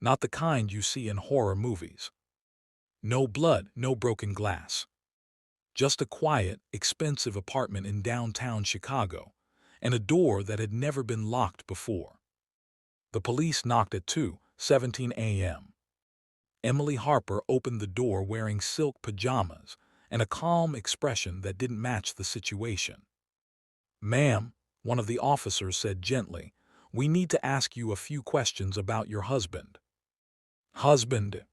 Not the kind you see in horror movies. No blood, no broken glass. Just a quiet, expensive apartment in downtown Chicago, and a door that had never been locked before. The police knocked at 2:17 a.m. Emily Harper opened the door wearing silk pajamas and a calm expression that didn't match the situation. "Ma'am," one of the officers said gently, "we need to ask you a few questions about your husband." Husband.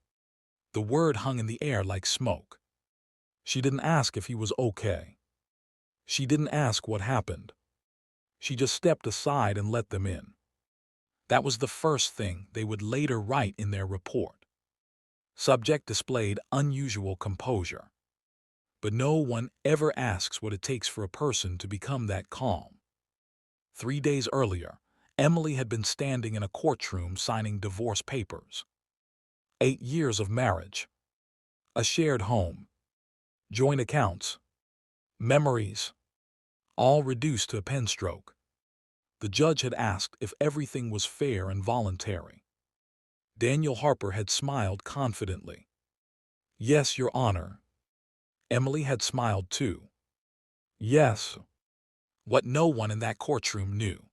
The word hung in the air like smoke. She didn't ask if he was okay. She didn't ask what happened. She just stepped aside and let them in. That was the first thing they would later write in their report. Subject displayed unusual composure. But no one ever asks what it takes for a person to become that calm. 3 days earlier, Emily had been standing in a courtroom signing divorce papers. 8 years of marriage. A shared home. Joint accounts. Memories. All reduced to a pen stroke. The judge had asked if everything was fair and voluntary. Daniel Harper had smiled confidently. "Yes, Your Honor." Emily had smiled too. "Yes." What no one in that courtroom knew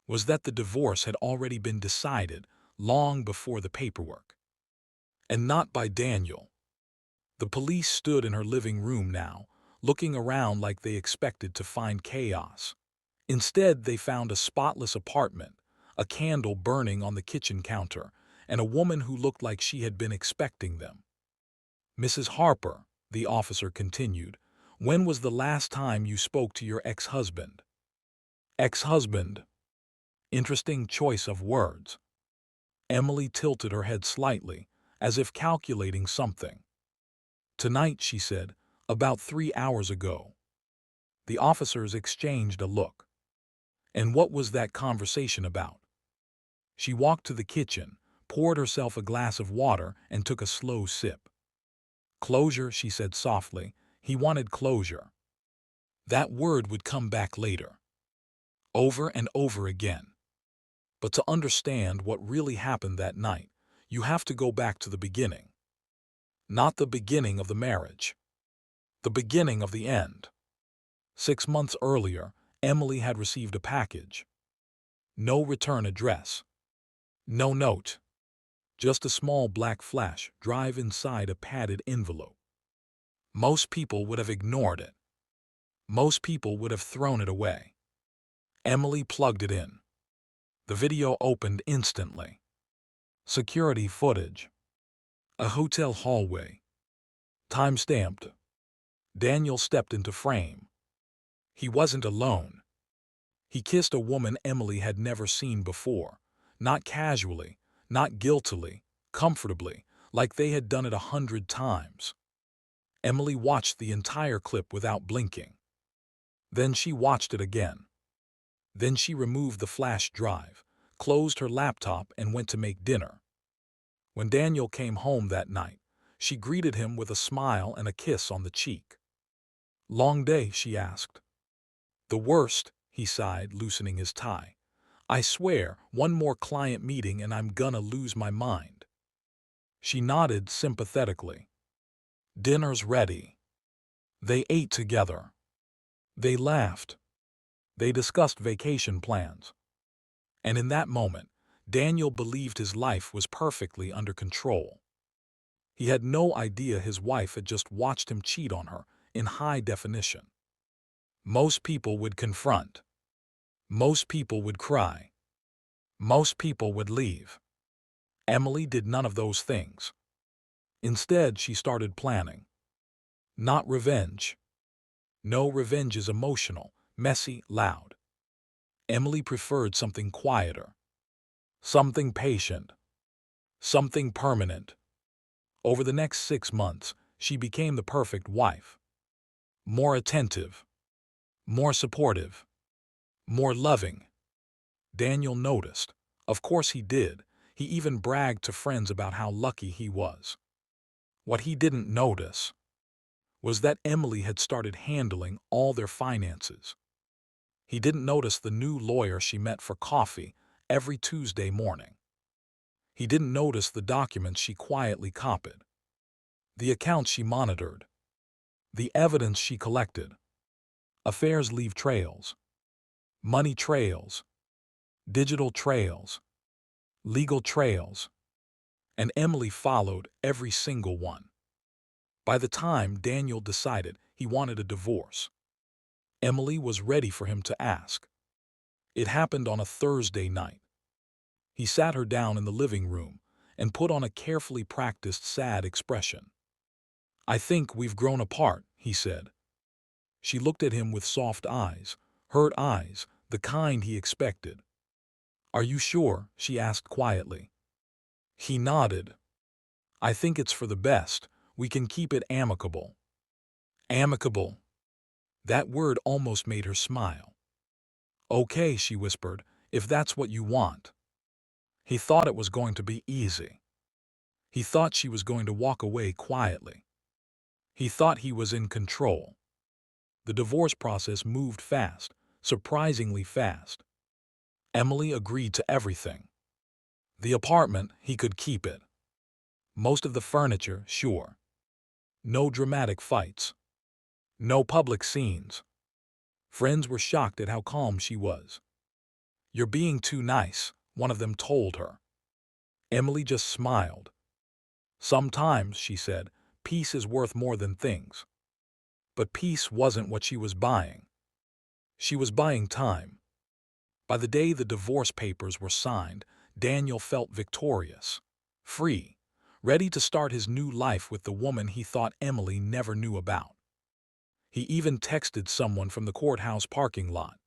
was that the divorce had already been decided long before the paperwork. And not by Daniel. The police stood in her living room now, looking around like they expected to find chaos. Instead, they found a spotless apartment, a candle burning on the kitchen counter, and a woman who looked like she had been expecting them. "Mrs. Harper," the officer continued, "when was the last time you spoke to your ex-husband?" Ex-husband. Interesting choice of words. Emily tilted her head slightly, as if calculating something. "Tonight," she said, "about 3 hours ago." The officers exchanged a look. And what was that conversation about? She walked to the kitchen, poured herself a glass of water, and took a slow sip. "Closure," she said softly. He wanted closure. That word would come back later. Over and over again. But to understand what really happened that night, you have to go back to the beginning. Not the beginning of the marriage. The beginning of the end. 6 months earlier, Emily had received a package. No return address. No note. Just a small black flash drive inside a padded envelope. Most people would have ignored it. Most people would have thrown it away. Emily plugged it in. The video opened instantly. Security footage. A hotel hallway. Time-stamped. Daniel stepped into frame. He wasn't alone. He kissed a woman Emily had never seen before, not casually, not guiltily, comfortably, like they had done it 100 times. Emily watched the entire clip without blinking. Then she watched it again. Then she removed the flash drive, closed her laptop, and went to make dinner. When Daniel came home that night, she greeted him with a smile and a kiss on the cheek. "Long day?" she asked. "The worst," he sighed, loosening his tie. "I swear, one more client meeting and I'm gonna lose my mind." She nodded sympathetically. Dinner's ready. They ate together. They laughed. They discussed vacation plans. And in that moment, Daniel believed his life was perfectly under control. He had no idea his wife had just watched him cheat on her in high definition. Most people would confront. Most people would cry. Most people would leave. Emily did none of those things. Instead, she started planning. Not revenge. No, revenge is emotional, messy, loud. Emily preferred something quieter. Something patient. Something permanent. Over the next 6 months, she became the perfect wife. More attentive. More supportive. More loving. Daniel noticed. Of course he did. He even bragged to friends about how lucky he was. What he didn't notice was that Emily had started handling all their finances. He didn't notice the new lawyer she met for coffee every Tuesday morning. He didn't notice the documents she quietly copied, the accounts she monitored, the evidence she collected. Affairs leave trails, money trails, digital trails, legal trails, and Emily followed every single one. By the time Daniel decided he wanted a divorce, Emily was ready for him to ask. It happened on a Thursday night. He sat her down in the living room and put on a carefully practiced sad expression. "I think we've grown apart," he said. She looked at him with soft eyes, hurt eyes, the kind he expected. "Are you sure?" she asked quietly. He nodded. "I think it's for the best. We can keep it amicable." Amicable. That word almost made her smile. "Okay," she whispered, "if that's what you want." He thought it was going to be easy. He thought she was going to walk away quietly. He thought he was in control. The divorce process moved fast, surprisingly fast. Emily agreed to everything. The apartment, he could keep it. Most of the furniture, sure. No dramatic fights. No public scenes. Friends were shocked at how calm she was. "You're being too nice," one of them told her. Emily just smiled. "Sometimes," she said, "peace is worth more than things." But peace wasn't what she was buying. She was buying time. By the day the divorce papers were signed, Daniel felt victorious, free, ready to start his new life with the woman he thought Emily never knew about. He even texted someone from the courthouse parking lot.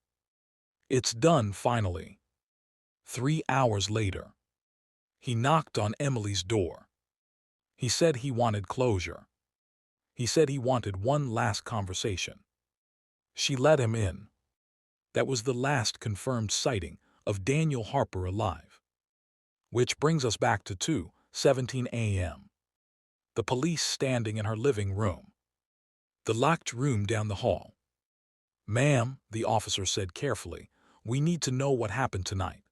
"It's done, finally." 3 hours later, he knocked on Emily's door. He said he wanted closure. He said he wanted one last conversation. She let him in. That was the last confirmed sighting of Daniel Harper alive. Which brings us back to 2:17 a.m. The police standing in her living room. The locked room down the hall. "Ma'am," the officer said carefully, "we need to know what happened tonight."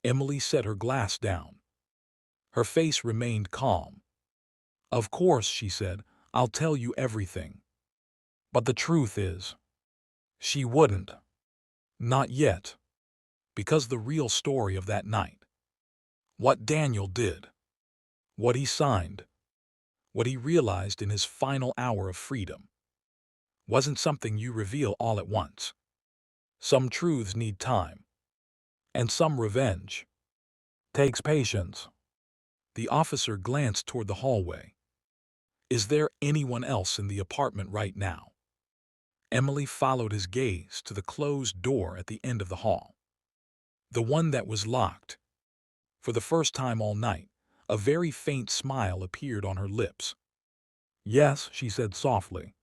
Emily set her glass down. Her face remained calm. "Of course," she said, "I'll tell you everything. But the truth is, she wouldn't. Not yet. Because the real story of that night, what Daniel did, what he signed, what he realized in his final hour of freedom, wasn't something you reveal all at once. Some truths need time, and some revenge takes patience." The officer glanced toward the hallway. "Is there anyone else in the apartment right now?" Emily followed his gaze to the closed door at the end of the hall. The one that was locked. For the first time all night, a very faint smile appeared on her lips. "Yes," she said softly.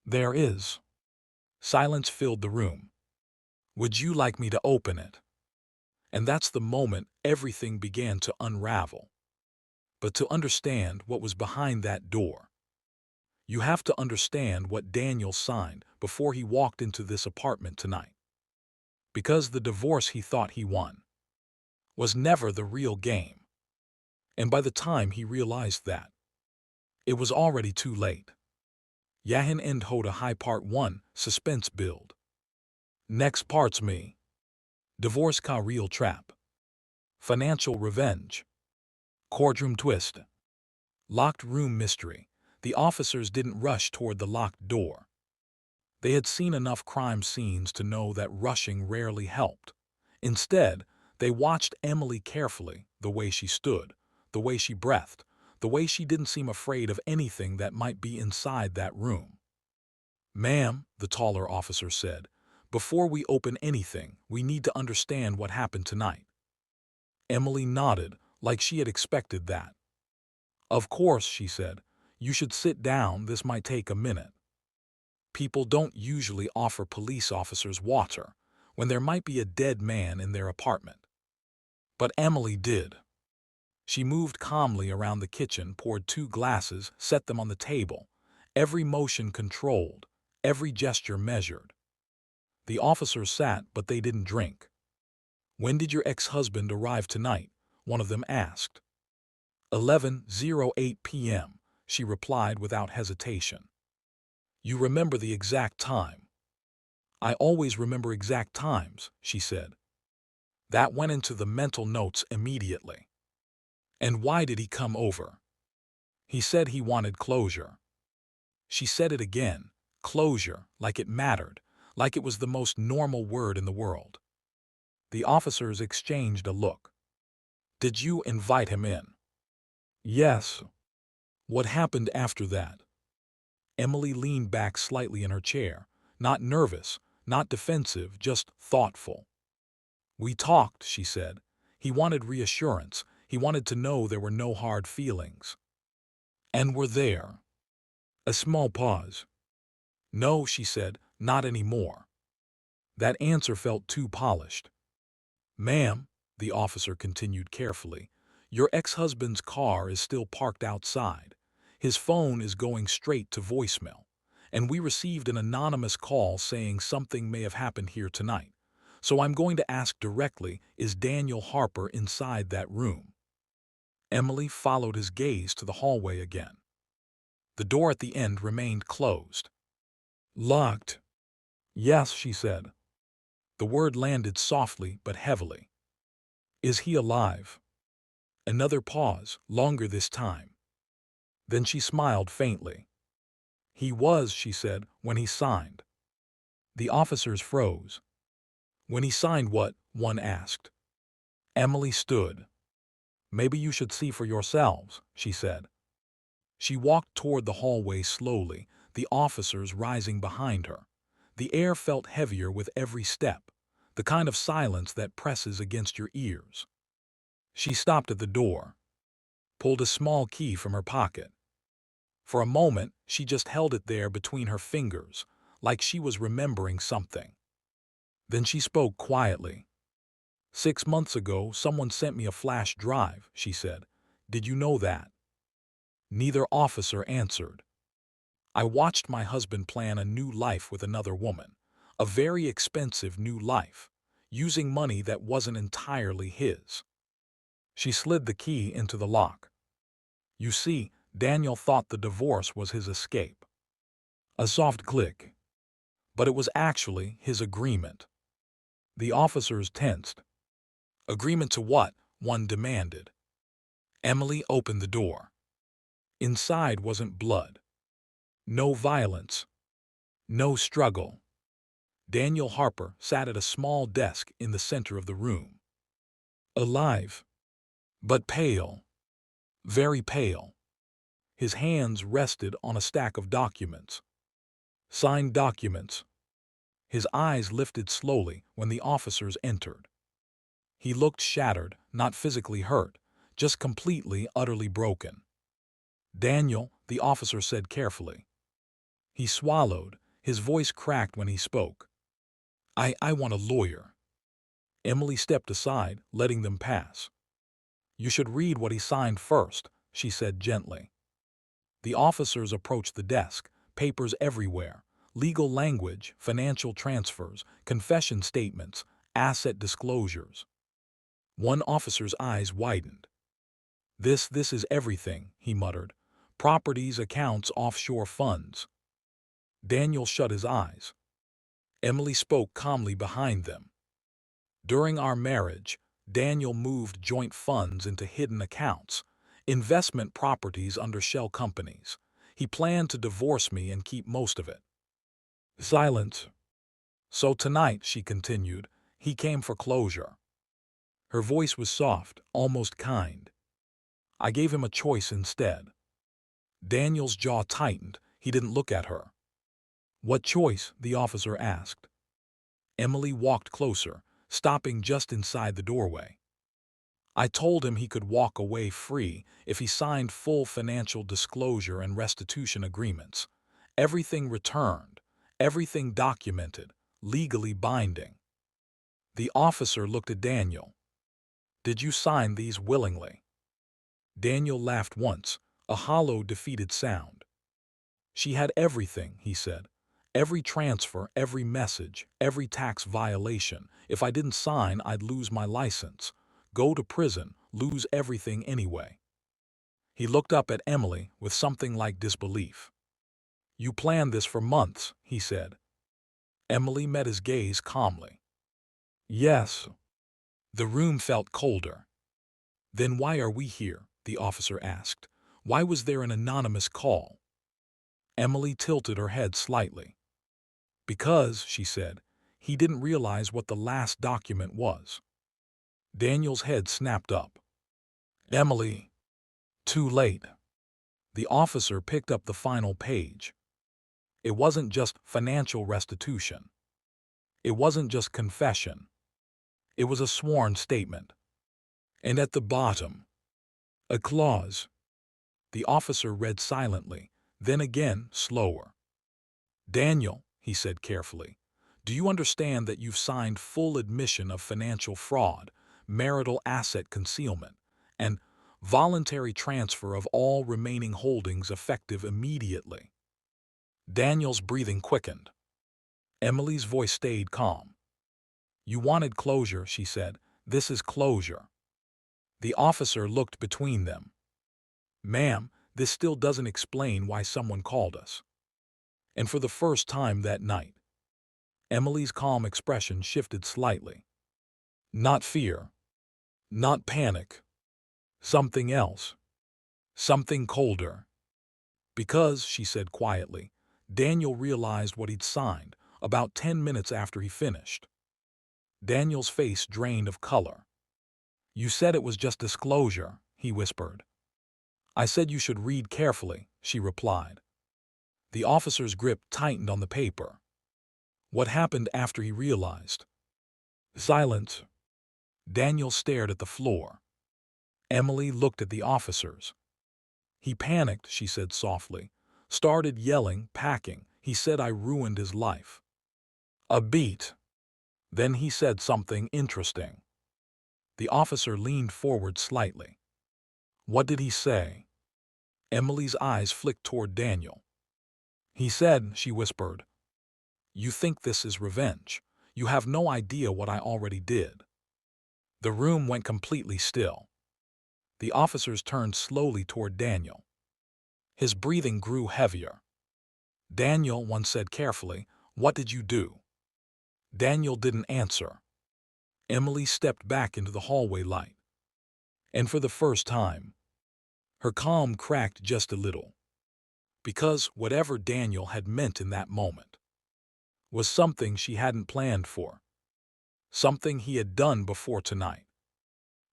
"There is." Silence filled the room. "Would you like me to open it?" And that's the moment everything began to unravel. But to understand what was behind that door, you have to understand what Daniel signed before he walked into this apartment tonight. Because the divorce he thought he won was never the real game. And by the time he realized that, it was already too late. Yahin and Hoda High Part 1 Suspense Build. Next parts me. Divorce Ka Real Trap. Financial Revenge. Courtroom Twist. Locked Room Mystery. The officers didn't rush toward the locked door. They had seen enough crime scenes to know that rushing rarely helped. Instead, they watched Emily carefully, the way she stood, the way she breathed, the way she didn't seem afraid of anything that might be inside that room. "Ma'am," the taller officer said, "before we open anything, we need to understand what happened tonight." Emily nodded, like she had expected that. "Of course," she said. "You should sit down, this might take a minute." People don't usually offer police officers water when there might be a dead man in their apartment. But Emily did. She moved calmly around the kitchen, poured 2 glasses, set them on the table, every motion controlled, every gesture measured. The officers sat, but they didn't drink. "When did your ex-husband arrive tonight?" one of them asked. 11:08 p.m., she replied without hesitation. You remember the exact time. I always remember exact times, she said. That went into the mental notes immediately. And why did he come over? He said he wanted closure. She said it again, closure, like it mattered, like it was the most normal word in the world. The officers exchanged a look. Did you invite him in? Yes. What happened after that? Emily leaned back slightly in her chair, not nervous, not defensive, just thoughtful. We talked, she said. He wanted reassurance. He wanted to know there were no hard feelings. And were there? A small pause. No, she said, not anymore. That answer felt too polished. Ma'am, the officer continued carefully, your ex-husband's car is still parked outside. His phone is going straight to voicemail. And we received an anonymous call saying something may have happened here tonight. So I'm going to ask directly, is Daniel Harper inside that room? Emily followed his gaze to the hallway again. The door at the end remained closed. Locked. Yes, she said. The word landed softly but heavily. Is he alive? Another pause, longer this time. Then she smiled faintly. He was, she said, when he signed. The officers froze. When he signed what? One asked. Emily stood. Maybe you should see for yourselves, she said. She walked toward the hallway slowly, the officers rising behind her. The air felt heavier with every step, the kind of silence that presses against your ears. She stopped at the door, pulled a small key from her pocket. For a moment, she just held it there between her fingers, like she was remembering something. Then she spoke quietly. 6 months ago, someone sent me a flash drive, she said. Did you know that? Neither officer answered. I watched my husband plan a new life with another woman, a very expensive new life, using money that wasn't entirely his. She slid the key into the lock. You see, Daniel thought the divorce was his escape. A soft click. But it was actually his agreement. The officers tensed. Agreement to what? One demanded. Emily opened the door. Inside wasn't blood. No violence. No struggle. Daniel Harper sat at a small desk in the center of the room. Alive. But pale. Very pale. His hands rested on a stack of documents. Signed documents. His eyes lifted slowly when the officers entered. He looked shattered, not physically hurt, just completely, utterly broken. Daniel, the officer said carefully. He swallowed, his voice cracked when he spoke. I want a lawyer. Emily stepped aside, letting them pass. You should read what he signed first, she said gently. The officers approached the desk, papers everywhere, legal language, financial transfers, confession statements, asset disclosures. One officer's eyes widened. This is everything, he muttered. Properties, accounts, offshore funds. Daniel shut his eyes. Emily spoke calmly behind them. During our marriage, Daniel moved joint funds into hidden accounts, investment properties under shell companies. He planned to divorce me and keep most of it. Silence. So tonight, she continued, he came for closure. Her voice was soft, almost kind. I gave him a choice instead. Daniel's jaw tightened. He didn't look at her. What choice? The officer asked. Emily walked closer, stopping just inside the doorway. I told him he could walk away free if he signed full financial disclosure and restitution agreements. Everything returned, everything documented, legally binding. The officer looked at Daniel. Did you sign these willingly? Daniel laughed once, a hollow, defeated sound. She had everything, he said. Every transfer, every message, every tax violation. If I didn't sign, I'd lose my license, go to prison, lose everything anyway. He looked up at Emily with something like disbelief. "You planned this for months," he said. Emily met his gaze calmly. "Yes." The room felt colder. "Then why are we here?" the officer asked. "Why was there an anonymous call?" Emily tilted her head slightly. "Because," she said, "he didn't realize what the last document was." Daniel's head snapped up. "Emily." Too late. The officer picked up the final page. It wasn't just financial restitution. It wasn't just confession. It was a sworn statement. And at the bottom, a clause. The officer read silently, then again, slower. "Daniel," he said carefully, "do you understand that you've signed full admission of financial fraud, marital asset concealment, and voluntary transfer of all remaining holdings effective immediately?" Daniel's breathing quickened. Emily's voice stayed calm. "You wanted closure," she said. "This is closure." The officer looked between them. "Ma'am, this still doesn't explain why someone called us." And for the first time that night, Emily's calm expression shifted slightly. Not fear. Not panic. Something else. Something colder. "Because," she said quietly, "Daniel realized what he'd signed about 10 minutes after he finished." Daniel's face drained of color. "You said it was just disclosure," he whispered. "I said you should read carefully," she replied. The officer's grip tightened on the paper. "What happened after he realized?" Silence. Daniel stared at the floor. Emily looked at the officers. "He panicked," she said softly. "Started yelling, packing. He said I ruined his life." A beat. Then he said something interesting. The officer leaned forward slightly. "What did he say?" Emily's eyes flicked toward Daniel. "He said," she whispered, "you think this is revenge. You have no idea what I already did." The room went completely still. The officers turned slowly toward Daniel. His breathing grew heavier. "Daniel," one said carefully, "what did you do?" Daniel didn't answer. Emily stepped back into the hallway light. And for the first time, her calm cracked just a little. Because whatever Daniel had meant in that moment was something she hadn't planned for. Something he had done before tonight.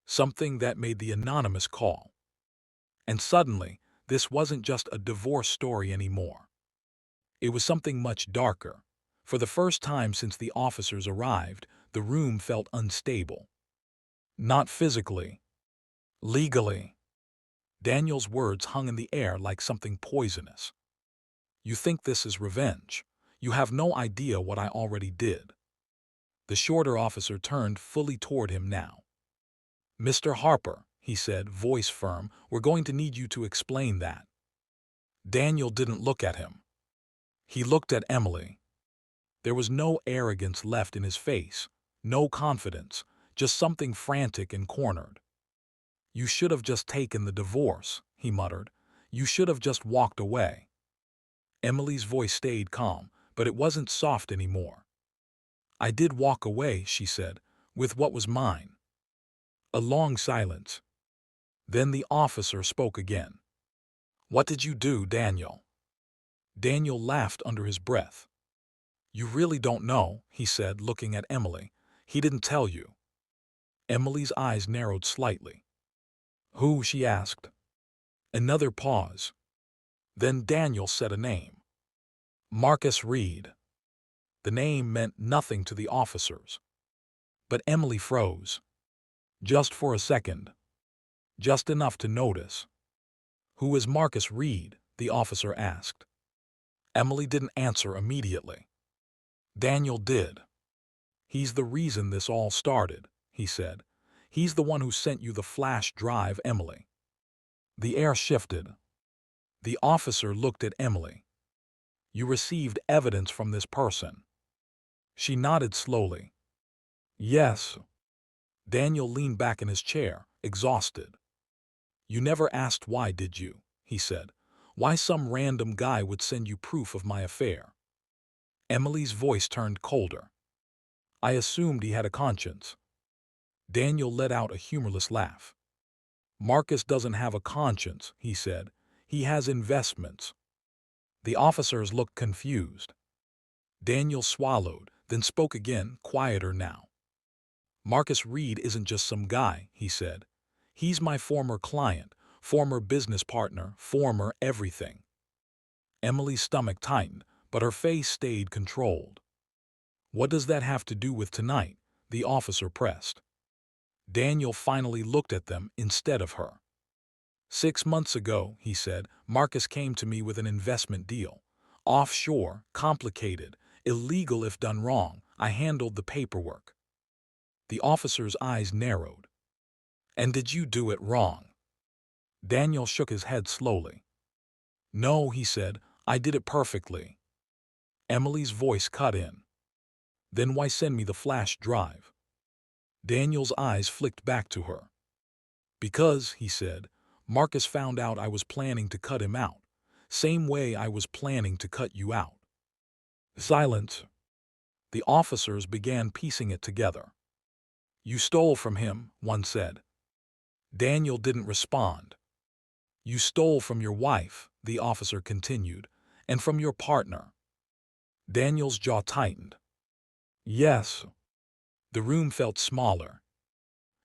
Something that made the anonymous call. And suddenly, this wasn't just a divorce story anymore. It was something much darker. For the first time since the officers arrived, the room felt unstable. Not physically. Legally. Daniel's words hung in the air like something poisonous. "You think this is revenge. You have no idea what I already did." The shorter officer turned fully toward him now. "Mr. Harper," he said, voice firm, "we're going to need you to explain that." Daniel didn't look at him. He looked at Emily. There was no arrogance left in his face, no confidence, just something frantic and cornered. "You should have just taken the divorce," he muttered. "You should have just walked away." Emily's voice stayed calm, but it wasn't soft anymore. "I did walk away," she said, "with what was mine." A long silence. Then the officer spoke again. "What did you do, Daniel?" Daniel laughed under his breath. "You really don't know," he said, looking at Emily. "He didn't tell you." Emily's eyes narrowed slightly. "Who?" she asked. Another pause. Then Daniel said a name. Marcus Reed. The name meant nothing to the officers. But Emily froze. Just for a second. Just enough to notice. "Who is Marcus Reed?" the officer asked. Emily didn't answer immediately. Daniel did. "He's the reason this all started," he said. "He's the one who sent you the flash drive, Emily." The air shifted. The officer looked at Emily. "You received evidence from this person." She nodded slowly. "Yes." Daniel leaned back in his chair, exhausted. "You never asked why, did you?" he said. "Why some random guy would send you proof of my affair?" Emily's voice turned colder. "I assumed he had a conscience." Daniel let out a humorless laugh. "Marcus doesn't have a conscience," he said. "He has investments." The officers looked confused. Daniel swallowed, then spoke again, quieter now. "Marcus Reed isn't just some guy," he said. "He's my former client, former business partner, former everything." Emily's stomach tightened, but her face stayed controlled. "What does that have to do with tonight?" the officer pressed. Daniel finally looked at them instead of her. "6 months ago," he said, "Marcus came to me with an investment deal. Offshore, complicated, illegal if done wrong. I handled the paperwork." The officer's eyes narrowed. "And did you do it wrong?" Daniel shook his head slowly. "No," he said, "I did it perfectly." Emily's voice cut in. "Then why send me the flash drive?" Daniel's eyes flicked back to her. "Because," he said, "Marcus found out I was planning to cut him out. Same way I was planning to cut you out." Silence. The officers began piecing it together. "You stole from him," one said. Daniel didn't respond. "You stole from your wife," the officer continued, "and from your partner." Daniel's jaw tightened. "Yes." The room felt smaller.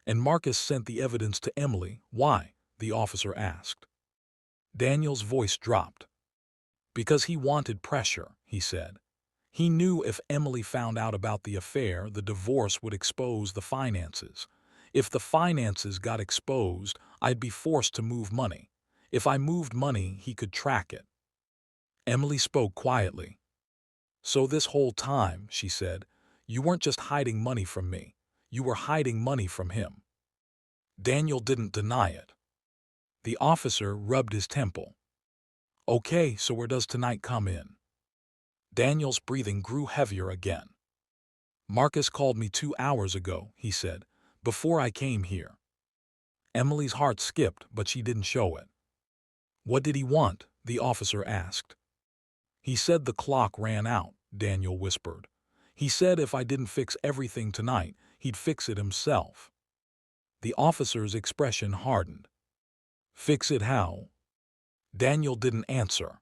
"And Marcus sent the evidence to Emily. Why?" the officer asked. Daniel's voice dropped. "Because he wanted pressure," he said. "He knew if Emily found out about the affair, the divorce would expose the finances. If the finances got exposed, I'd be forced to move money. If I moved money, he could track it." Emily spoke quietly. "So this whole time," she said, "you weren't just hiding money from me. You were hiding money from him." Daniel didn't deny it. The officer rubbed his temple. "Okay, so where does tonight come in?" Daniel's breathing grew heavier again. "Marcus called me 2 hours ago," he said, "before I came here." Emily's heart skipped, but she didn't show it. "What did he want?" the officer asked. "He said the clock ran out," Daniel whispered. "He said if I didn't fix everything tonight, he'd fix it himself." The officer's expression hardened. "Fix it how?" Daniel didn't answer.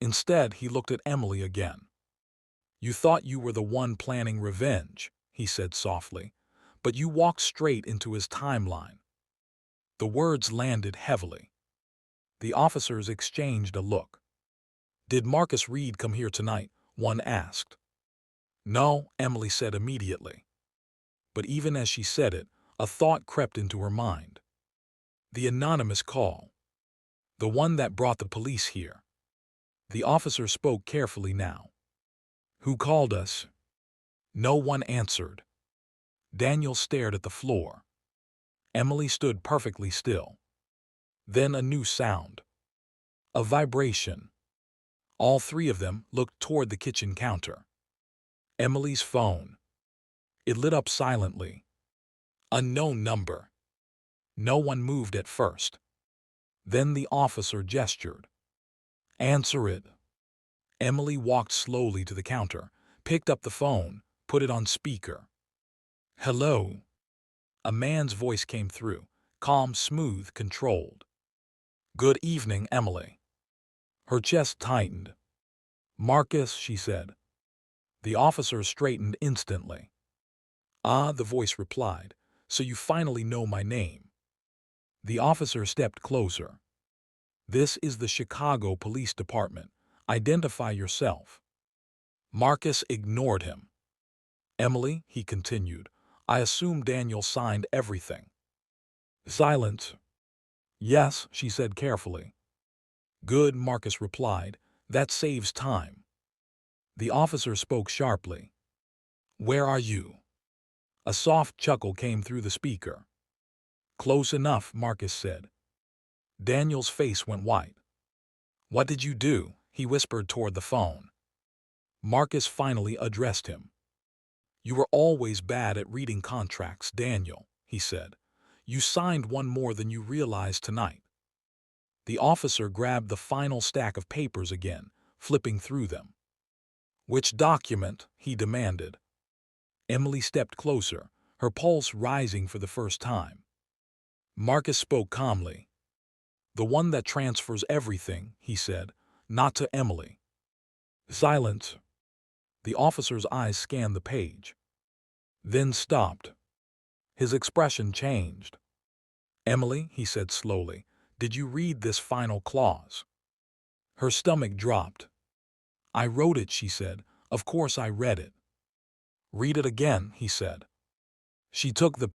Instead, he looked at Emily again. "You thought you were the one planning revenge," he said softly, "but you walked straight into his timeline." The words landed heavily. The officers exchanged a look. "Did Marcus Reed come here tonight?" one asked. "No," Emily said immediately. But even as she said it, a thought crept into her mind. The anonymous call. The one that brought the police here. The officer spoke carefully now. "Who called us?" No one answered. Daniel stared at the floor. Emily stood perfectly still. Then a new sound. A vibration. All three of them looked toward the kitchen counter. Emily's phone. It lit up silently. Unknown number. No one moved at first. Then the officer gestured. "Answer it." Emily walked slowly to the counter, picked up the phone, put it on speaker. "Hello." A man's voice came through, calm, smooth, controlled. "Good evening, Emily." Her chest tightened. "Marcus," she said. The officer straightened instantly. "Ah," the voice replied, "so you finally know my name." The officer stepped closer. "This is the Chicago Police Department. Identify yourself." Marcus ignored him. "Emily," he continued, "I assume Daniel signed everything." Silence. "Yes," she said carefully. "Good," Marcus replied. "That saves time." The officer spoke sharply. "Where are you?" A soft chuckle came through the speaker. "Close enough," Marcus said. Daniel's face went white. "What did you do?" he whispered toward the phone. Marcus finally addressed him. "You were always bad at reading contracts, Daniel," he said. You signed one more than you realized tonight. The officer grabbed the final stack of papers again, flipping through them. Which document? He demanded. Emily stepped closer, her pulse rising for the first time. Marcus spoke calmly. The one that transfers everything, he said, not to Emily. Silence. The officer's eyes scanned the page, then stopped. His expression changed. Emily, he said slowly, did you read this final clause? Her stomach dropped. I wrote it, she said. Of course I read it. Read it again, he said. She took the